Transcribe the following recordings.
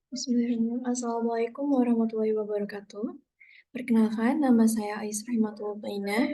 Bismillahirrahmanirrahim. Assalamualaikum warahmatullahi wabarakatuh. Perkenalkan, nama saya Ais Rahmatul Bainah.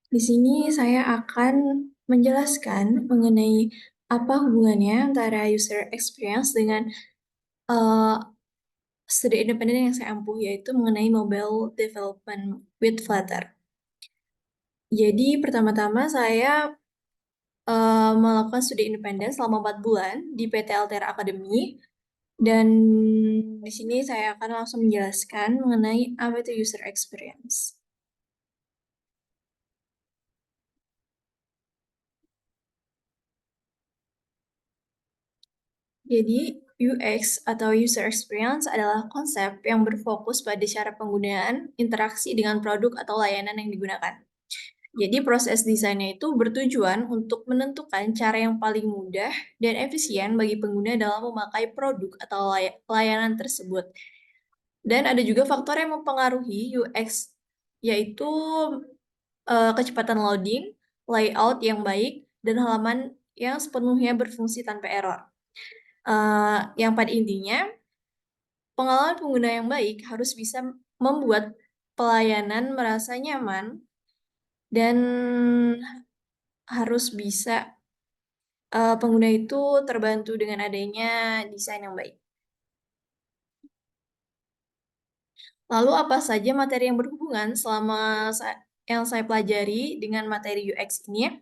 Di sini saya akan menjelaskan mengenai apa hubungannya antara user experience dengan uh, studi independen yang saya ampuh, yaitu mengenai mobile development with Flutter. Jadi pertama-tama saya melakukan studi independen selama 4 bulan di PT Altera Academy. Dan di sini saya akan langsung menjelaskan mengenai apa itu user experience. Jadi, UX atau user experience adalah konsep yang berfokus pada cara penggunaan, interaksi dengan produk atau layanan yang digunakan. Jadi, proses desainnya itu bertujuan untuk menentukan cara yang paling mudah dan efisien bagi pengguna dalam memakai produk atau layanan tersebut. Dan ada juga faktor yang mempengaruhi UX, yaitu kecepatan loading, layout yang baik, dan halaman yang sepenuhnya berfungsi tanpa error. Yang pada intinya, pengalaman pengguna yang baik harus bisa membuat pelayanan merasa nyaman dan harus bisa pengguna itu terbantu dengan adanya desain yang baik. Lalu apa saja materi yang berhubungan selama yang saya pelajari dengan materi UX ini?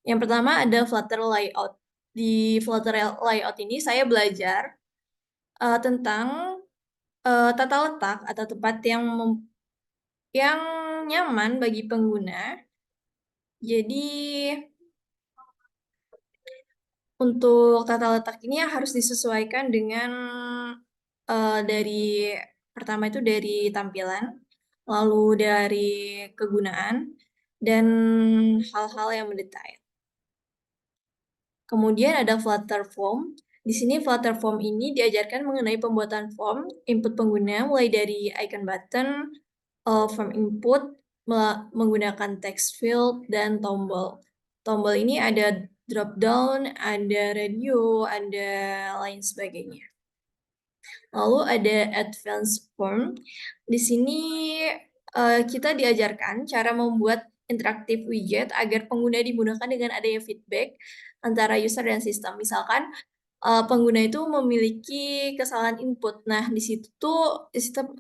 Yang pertama ada Flutter Layout. Di Flutter Layout ini saya belajar tentang tata letak atau tempat yang nyaman bagi pengguna. Jadi untuk tata letak ini harus disesuaikan dengan dari pertama itu dari tampilan, lalu dari kegunaan, dan hal-hal yang mendetail. Kemudian ada Flutter Form. Di sini Flutter Form ini diajarkan mengenai pembuatan form, input pengguna mulai dari icon button, form input, menggunakan text field, dan tombol. Tombol ini ada drop down, ada radio, ada lain sebagainya. Lalu ada advanced form. Di sini kita diajarkan cara membuat interaktif widget agar pengguna dimudahkan dengan adanya feedback antara user dan sistem. Misalkan pengguna itu memiliki kesalahan input. Nah, di situ tuh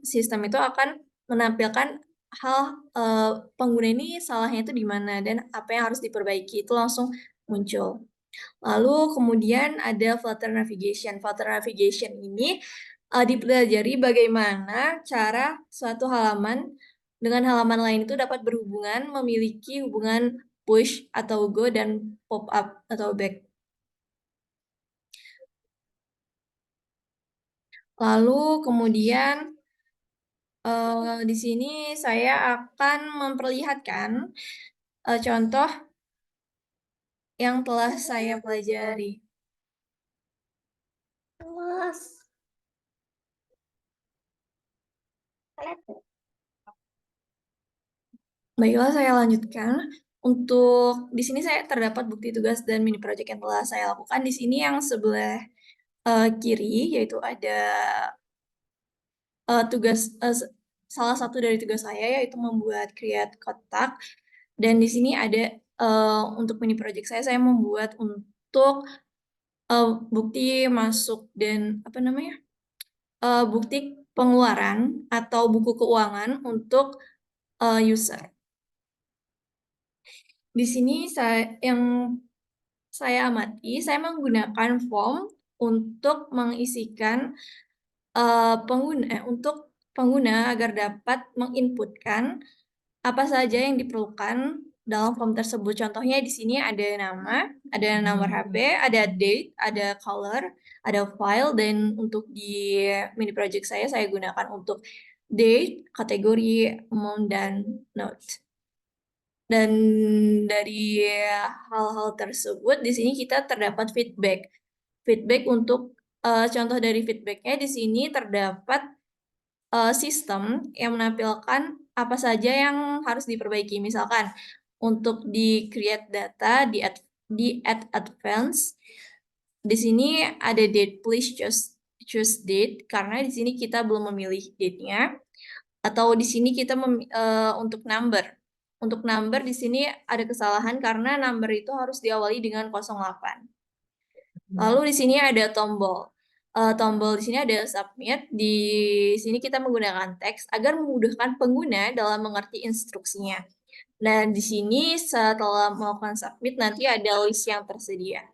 sistem itu akan menampilkan hal pengguna ini salahnya itu di mana dan apa yang harus diperbaiki itu langsung muncul. Lalu kemudian ada Flutter Navigation. Flutter Navigation ini dipelajari bagaimana cara suatu halaman dengan halaman lain itu dapat berhubungan, memiliki hubungan push atau go dan pop up atau back. Lalu kemudian di sini saya akan memperlihatkan contoh yang telah saya pelajari. Baiklah, saya lanjutkan. Untuk di sini saya terdapat bukti tugas dan mini project yang telah saya lakukan. Di sini yang sebelah kiri, yaitu ada tugas salah satu dari tugas saya yaitu membuat create kotak. Dan di sini ada untuk mini project saya membuat untuk bukti masuk dan apa namanya bukti pengeluaran atau buku keuangan untuk user. Di sini yang saya amati, saya menggunakan form untuk mengisikan untuk pengguna agar dapat menginputkan apa saja yang diperlukan dalam form tersebut. Contohnya di sini ada nama, ada nomor HP, ada date, ada color, ada file, dan untuk di mini project saya gunakan untuk date, kategori, amount, dan note. Dan dari hal-hal tersebut, di sini kita terdapat feedback. Feedback untuk contoh dari feedbacknya di sini terdapat sistem yang menampilkan apa saja yang harus diperbaiki. Misalkan untuk di create data di add advance, di sini ada date please choose date karena di sini kita belum memilih date-nya, atau di sini kita untuk number. Untuk number di sini ada kesalahan karena number itu harus diawali dengan 08. Lalu di sini ada tombol. Tombol di sini ada submit. Di sini kita menggunakan teks agar memudahkan pengguna dalam mengerti instruksinya. Dan di sini setelah melakukan submit nanti ada list yang tersedia.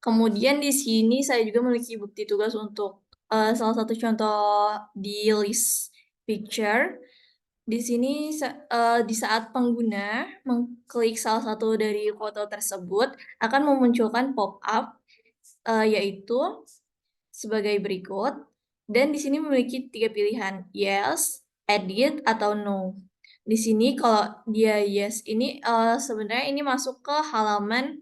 Kemudian di sini saya juga memiliki bukti tugas untuk salah satu contoh di list picture. Di sini di saat pengguna mengklik salah satu dari foto tersebut akan memunculkan pop-up yaitu sebagai berikut. Dan di sini memiliki 3 pilihan, yes, edit, atau no. Di sini kalau dia yes ini sebenarnya ini masuk ke halaman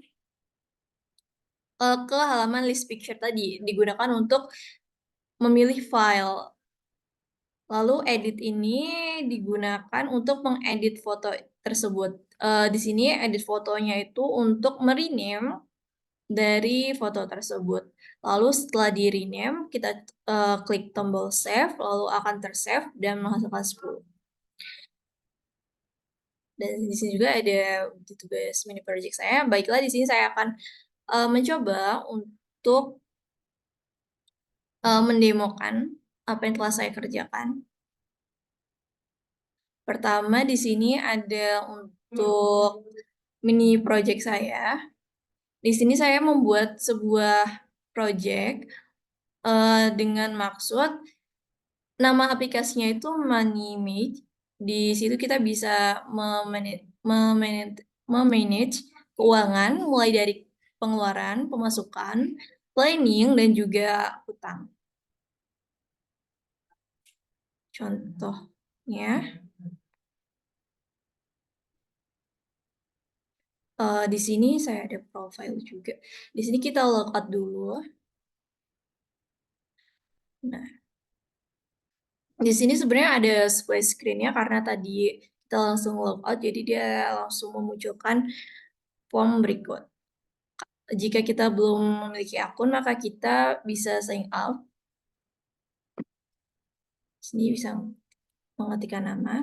list picture tadi, digunakan untuk memilih file. Lalu edit ini digunakan untuk mengedit foto tersebut. Di sini edit fotonya itu untuk merename dari foto tersebut. Lalu setelah di-rename, kita klik tombol save, lalu akan tersave dan menghasilkan 10. Dan di sini juga ada bukti tugas mini project saya. Baiklah, di sini saya akan mencoba untuk mendemokan apa yang telah saya kerjakan. Pertama di sini ada untuk mini project saya. Di sini saya membuat sebuah project dengan maksud nama aplikasinya itu Money. Di situ kita bisa memanage keuangan mulai dari pengeluaran, pemasukan, planning, dan juga utang. Contohnya, di sini saya ada profile juga. Di sini kita logout dulu. Nah, di sini sebenarnya ada splash screen-nya karena tadi kita langsung logout, jadi dia langsung memunculkan form berikut. Jika kita belum memiliki akun, maka kita bisa sign up. Di sini bisa mengetikkan nama.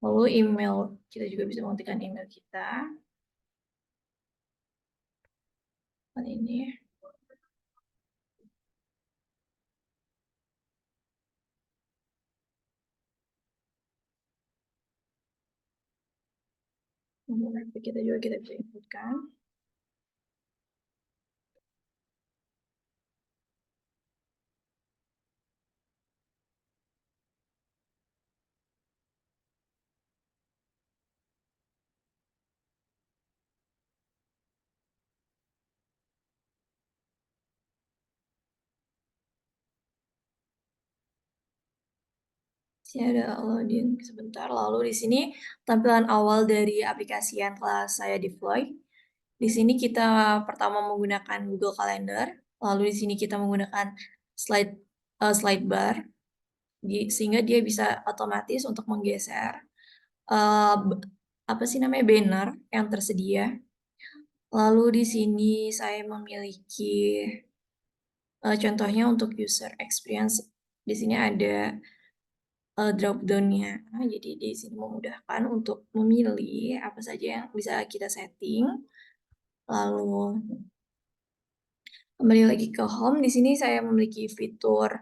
Lalu email, kita juga bisa mengetikkan email kita. Ini. Kita juga bisa inputkan. Di sini ada loading sebentar. Lalu di sini tampilan awal dari aplikasi yang telah saya deploy. Di sini kita pertama menggunakan Google Calendar, lalu di sini kita menggunakan slide bar, sehingga dia bisa otomatis untuk menggeser banner yang tersedia. Lalu di sini saya memiliki contohnya untuk user experience. Di sini ada drop down-nya. Jadi di sini memudahkan untuk memilih apa saja yang bisa kita setting. Lalu kembali lagi ke home, di sini saya memiliki fitur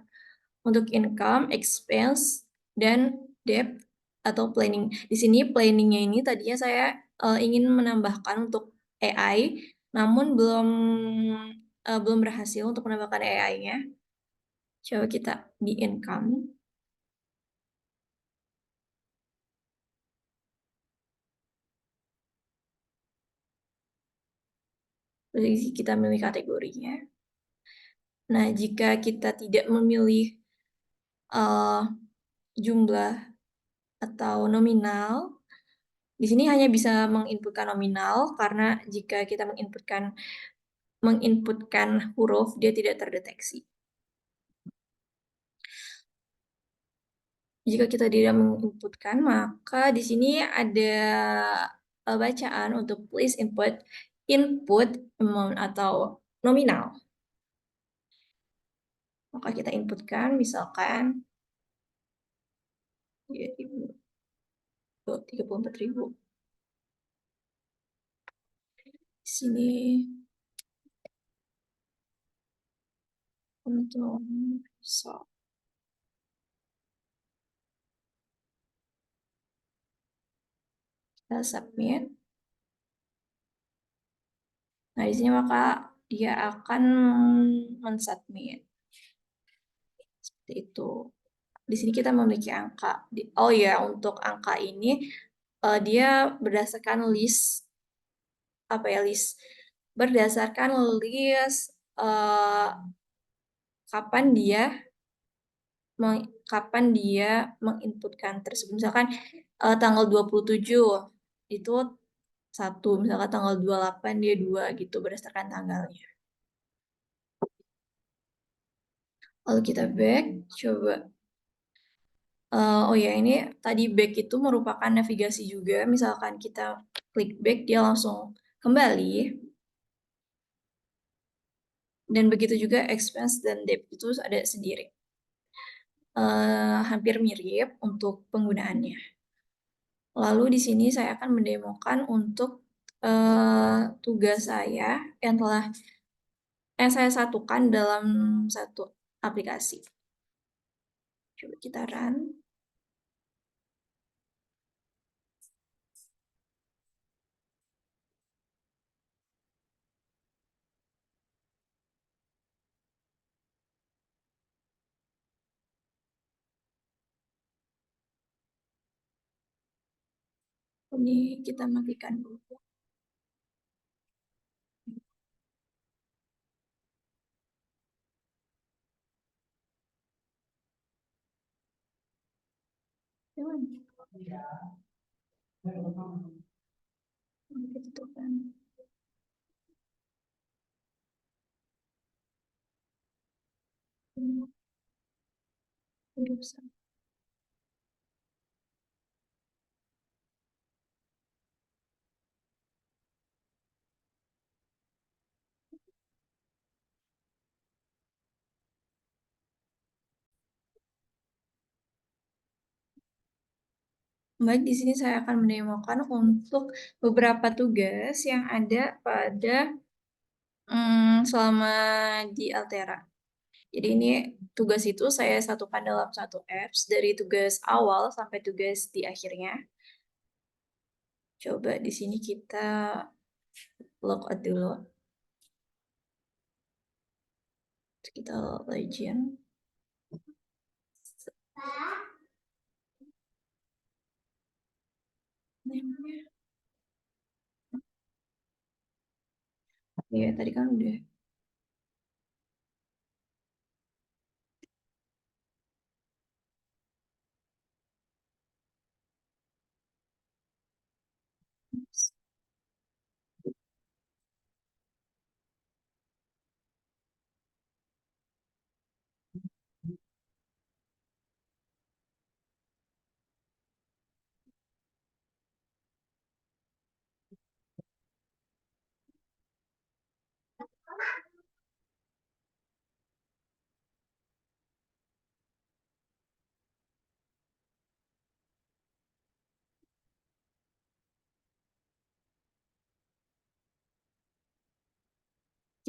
untuk income, expense, dan debt atau planning. Di sini planning-nya ini tadinya saya ingin menambahkan untuk AI, namun belum berhasil untuk menambahkan AI-nya. Coba kita di income. Terus kita memilih kategorinya. Nah, jika kita tidak memilih jumlah atau nominal, di sini hanya bisa menginputkan nominal, karena jika kita menginputkan menginputkan huruf, dia tidak terdeteksi. Jika kita tidak menginputkan, maka di sini ada bacaan untuk please input amount atau nominal. Maka kita inputkan, misalkan 34.000. Di sini untuk kita submit. Nah, di sini maka dia akan mensubmit. Seperti itu. Di sini kita memiliki angka. Oh ya, untuk angka ini dia berdasarkan list apa ya list berdasarkan list kapan dia menginputkan tersebut. Misalkan tanggal 27 itu satu, misalkan tanggal 28 dia dua gitu berdasarkan tanggalnya. Lalu kita back, coba. Oh ya, ini tadi back itu merupakan navigasi juga. Misalkan kita klik back, dia langsung kembali. Dan begitu juga expense dan debt itu ada sendiri. Hampir mirip untuk penggunaannya. Lalu di sini saya akan mendemokan untuk tugas saya yang saya satukan dalam satu aplikasi. Coba kita run. Ini kita matikan dulu. Gitu kan. Baik, di sini saya akan mendemokan untuk beberapa tugas yang ada pada selama di Altera. Jadi ini tugas itu saya satukan dalam satu apps dari tugas awal sampai tugas di akhirnya. Coba di sini kita logout dulu. Kita login. Ya, tadi kan udah.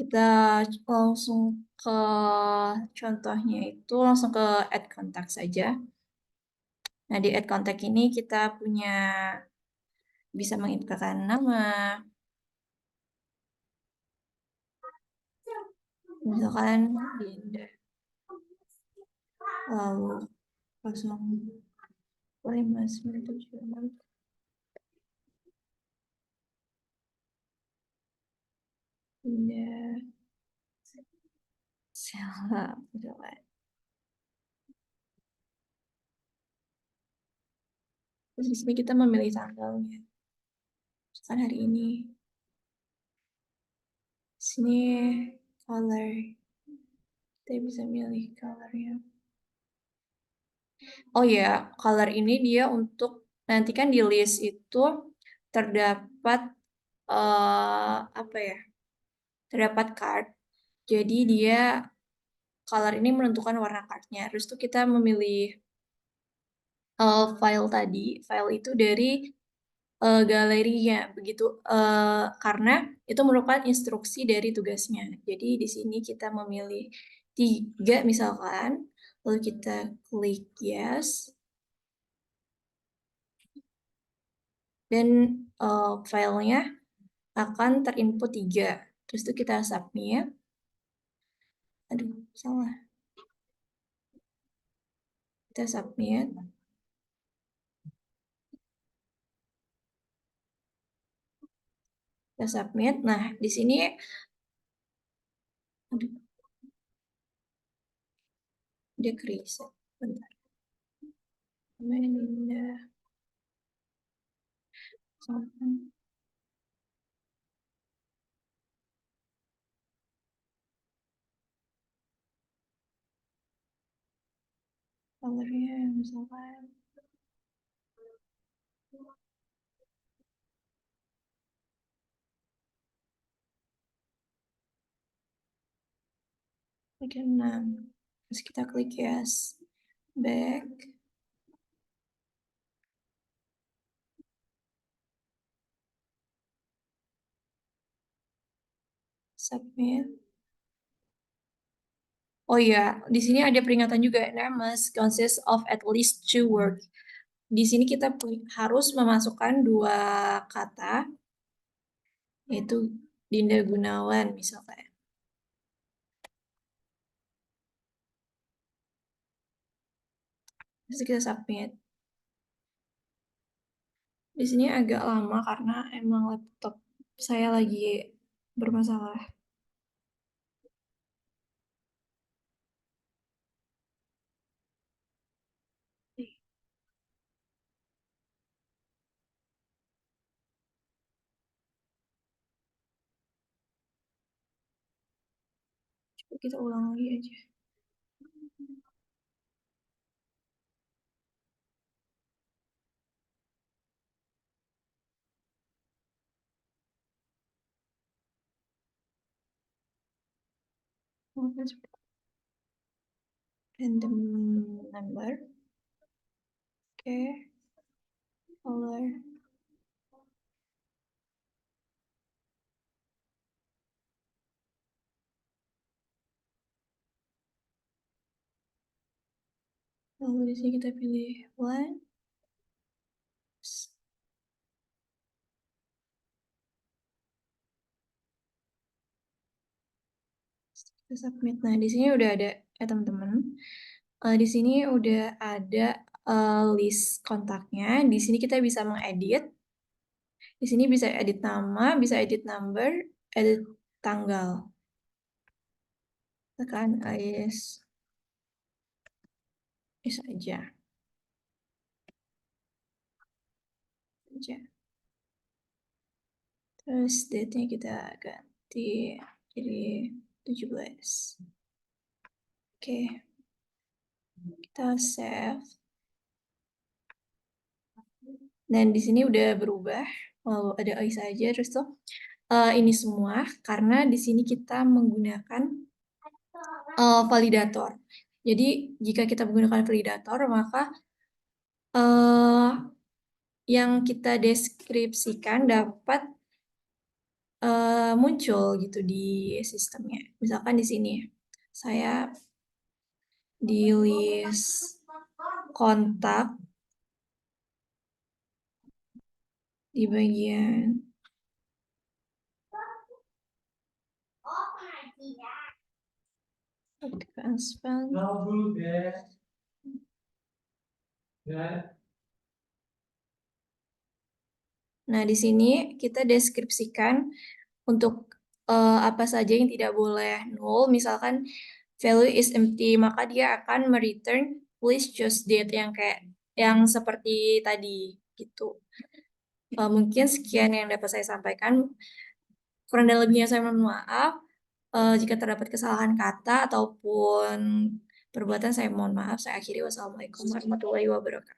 Kita langsung ke contohnya itu langsung ke add contact saja. Nah, di add contact ini kita punya bisa menginputkan nama, misalkan Dinda, lalu 0597 Dinda Sela, misalkan. Terus di sini kita memilih tanggalnya, misalkan hari ini. Sini color. Kita bisa milih colornya. Oh ya, color ini dia untuk nanti kan di list itu terdapat apa ya? Terdapat card. Jadi dia color ini menentukan warna cardnya. Terus tuh kita memilih file tadi. File itu dari galerinya begitu karena itu merupakan instruksi dari tugasnya. Jadi di sini kita memilih 3 misalkan, lalu kita klik yes dan filenya akan terinput 3. Terus itu kita submit. Aduh, salah. Kita submit. Kita submit. Nah, di sini aduh, dia reset. Bentar. Meninda. Colornya misalkan klik 6. Terus kita klik yes. Back. Submit. Oh iya, di sini ada peringatan juga. There must consist of at least 2 words. Di sini kita harus memasukkan 2 kata, yaitu Dinda Gunawan misalkan. Terus kita submit. Di sini agak lama karena emang laptop saya lagi bermasalah. Coba kita ulang lagi aja. Random number. Oke. Color. Lalu di sini kita pilih one. Kita submit. Nah, di sini udah ada teman-teman. Di sini udah ada list kontaknya. Di sini kita bisa mengedit. Di sini bisa edit nama, bisa edit number, edit tanggal. Tekan yes aja. Terus date-nya kita ganti jadi 17. Oke. Kita save. Dan di sini udah berubah. Lalu ada OI saja terus tuh ini semua karena di sini kita menggunakan validator. Jadi jika kita menggunakan validator maka yang kita deskripsikan dapat muncul gitu di sistemnya. Misalkan di sini saya di list kontak di bagian advancement. Nah, di sini kita deskripsikan untuk apa saja yang tidak boleh null, misalkan value is empty, maka dia akan mereturn please choose date yang kayak yang seperti tadi gitu. Mungkin sekian yang dapat saya sampaikan. Kurang dan lebihnya saya mohon maaf. Jika terdapat kesalahan kata ataupun perbuatan saya mohon maaf. Saya akhiri. Wassalamualaikum warahmatullahi wabarakatuh.